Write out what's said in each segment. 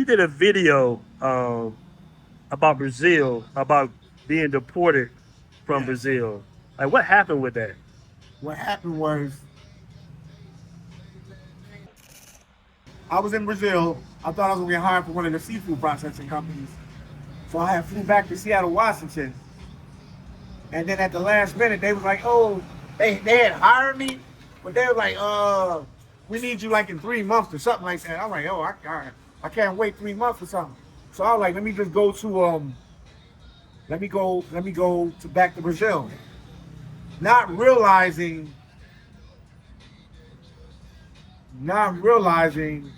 You did a video about Brazil, about being deported from Yes. Brazil. Like, what happened with that? What happened was I was in Brazil. I thought I was gonna get hired for one of the seafood processing companies. So I had flew back to Seattle, Washington. And then at the last minute, they was like, oh, they had hired me, but they were like, we need you like in 3 months or something like that. I'm like, oh, I can't wait 3 months or something. So I was like, let me just go to let me go to back to Brazil. Not realizing, not realizing,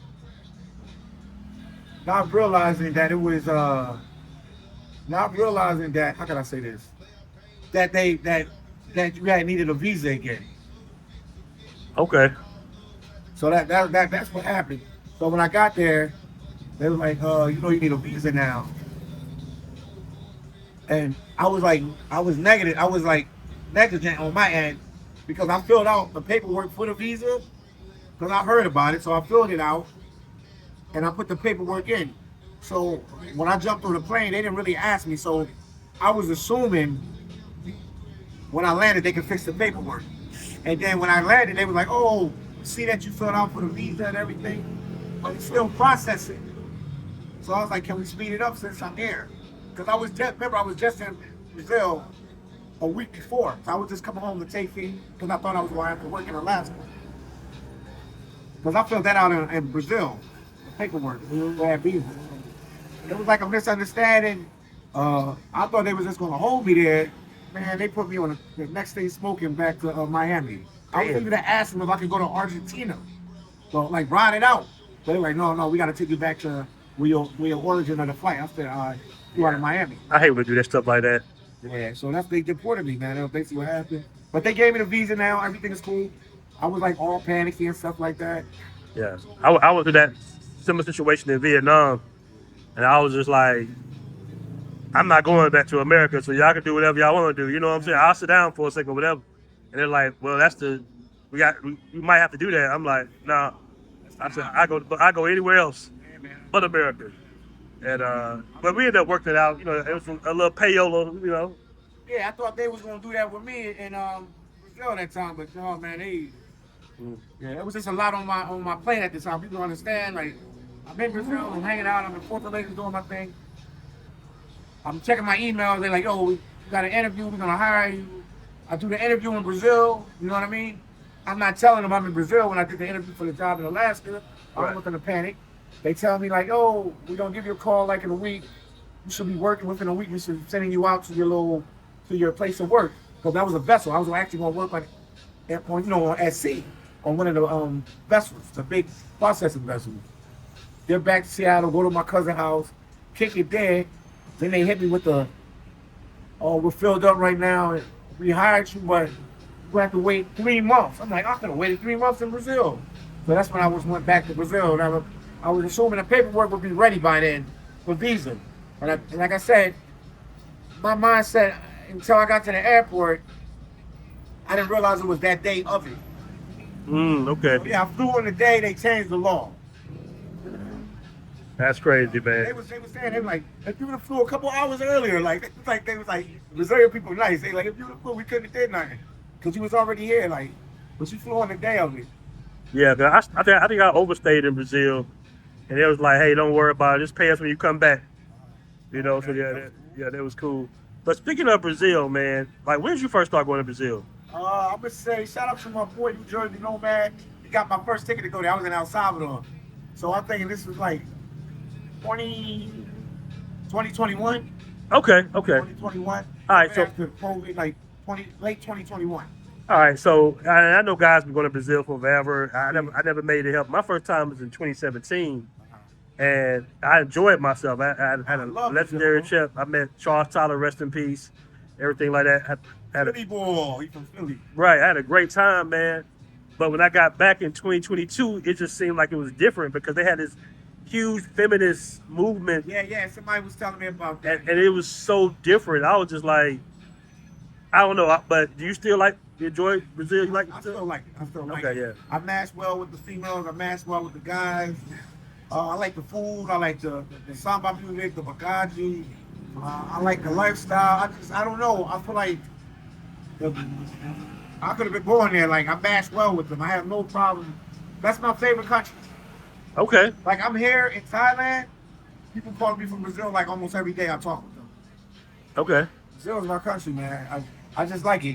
not realizing that it was not realizing that how can I say this? That that you had needed a visa again. Okay. So that's what happened. So when I got there, they were like, you know, you need a visa now. And I was like, I was negative. I was like negligent on my end because I filled out the paperwork for the visa because I heard about it. So I filled it out and I put the paperwork in. So when I jumped on the plane, they didn't really ask me. So I was assuming when I landed, they could fix the paperwork. And then when I landed, they were like, oh, see that you filled out for the visa and everything, but it's still processing. So I was like, can we speed it up since I'm here? Because I was just, remember, I was just in Brazil a week before. So I was just coming home to take feed because I thought I was going to have to work in Alaska. Because I filled that out in Brazil, the paperwork, for that visa. It was like a misunderstanding. I thought they was just going to hold me there. Man, they put me on the next day smoking back to Miami. I was even Damn. to ask them if I could go to Argentina. So like ride it out. But they were like, no, no, we got to take you back to where your origin of the flight. I said, you out Yeah. of Miami. I hate when they do that stuff like that. Yeah, so that's they deported me, man. That's basically what happened. But they gave me the visa now. Everything is cool. I was like all panicky and stuff like that. Yeah. I went through that similar situation in Vietnam, and I was just like, I'm not going back to America, so y'all can do whatever y'all want to do. You know what I'm saying? I'll sit down for a second, whatever. And they're like, well, that's the we might have to do that. I'm like, no. Nah. That's I not said how. I go anywhere else Yeah, man. but America. And I'm but we ended up working it out. You know, it was a little payola. You know, Yeah, I thought they was gonna do that with me in Brazil that time, but no, man, mm, yeah, it was just a lot on my plate at the time. People don't understand, like, I'm in Brazil, I'm hanging out, I'm in Porto Lakers doing my thing. I'm checking my emails. They're like, oh, we got an interview. We're gonna hire you. I do the interview in Brazil. You know what I mean? I'm not telling them I'm in Brazil when I did the interview for the job in Alaska. I'm right. looking to panic. They tell me like, oh, we're gonna give you a call like in a week. You should be working within a week. We should be sending you out to your place of work because that was a vessel. I was actually gonna work on at sea on one of the vessels, the big processing vessels. Get back to Seattle, go to my cousin's house, kick it there. Then they hit me with the, oh, we're filled up right now. And we hired you, but we have to wait 3 months. I'm like, I could have waited 3 months in Brazil. So that's when went back to Brazil. And I was assuming the paperwork would be ready by then for visa. And like I said, my mindset until I got to the airport, I didn't realize it was that day of it. Okay. So yeah, I flew on the day they changed the law. That's crazy, They man. was saying they were like if you would have flew a couple hours earlier, like they was like Brazilian people nice. They like if you would have flew, we couldn't have did nothing because you was already here. Like, but you flew on the day of it. Yeah, 'cause I think I overstayed in Brazil, and it was like, hey, don't worry about it. Just pay us when you come back. You Oh, know, so okay, yeah, that was cool. that was cool. But speaking of Brazil, man, like when did you first start going to Brazil? I'm gonna say shout out to my boy New Jersey Nomad. He got my first ticket to go there. I was in El Salvador, so I'm thinking this was like 20 2021, Okay, okay. 2021, All right, right so after COVID, like 2021. all right, so I know guys been going to Brazil for forever. Yeah. I never made it help. My first time was in 2017, Uh-huh. and I enjoyed myself. I had I a love Brazil, legendary bro. trip. I met Charles Tyler, rest in peace, everything like that. Had a Philly boy, he from Philly. right. I had a great time, man. But when I got back in 2022, it just seemed like it was different because they had this huge feminist movement, Yeah, yeah. Somebody was telling me about that. and it was so different. I was just like, I don't know. But do you still enjoy Brazil? You like I Brazil? still like it. I still like Okay, it. yeah. I match well with the females. I match well with the guys. I like the food. I like the samba music, the bagaji. I like the lifestyle. I don't know. I feel like the, I could have been born there. Like I mashed well with them. I have no problem. That's my favorite country. Okay. Like I'm here in Thailand. People call me from Brazil like almost every day. I talk with them. Okay. Brazil is my country, man. I just like it.